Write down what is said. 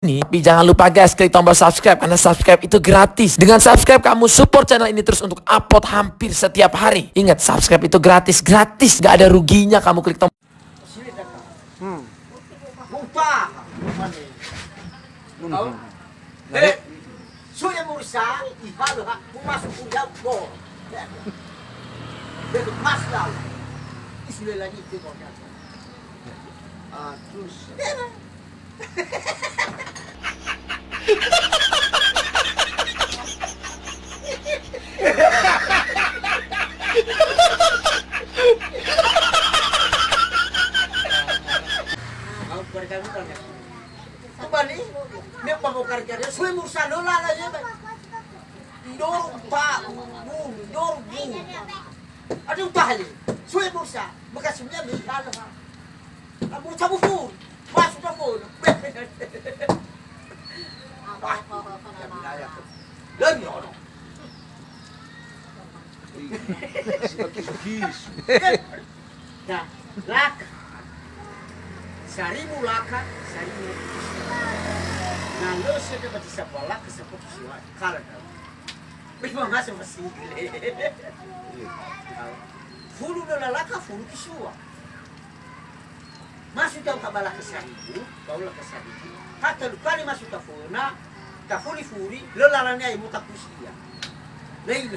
Nih, jangan lupa guys, klik tombol subscribe karena subscribe itu gratis. Dengan subscribe kamu support channel ini terus untuk upload hampir setiap hari. Ingat, subscribe itu gratis, gak ada ruginya kamu klik tombol. Suya mursa, ihalo ha, pumasok uyaw ko. Pero mas daw. Isulela ni ito ko. Terus. Kembali, dia pembongkar kerja. Suwe mursa lola lah ya, dorong pak, dorong bu. Aduh tahli, suwe mursa, bekasnya mihal ha. Kamu cabu pun, masuk campur. Lagi orang. Nah, lak. Sarimu laka, sarimu. Nah, lo sudah berarti siapa laka, siapa siapa. Kalau memang masuk masih. Fulu lo laka, fulu kisua. Masuk jauh kabala ke sarimu, baula ke sarimu. Kata lu kali masuk ke funa, tak fuli, lo lalanya ibu tak kusia. Lain,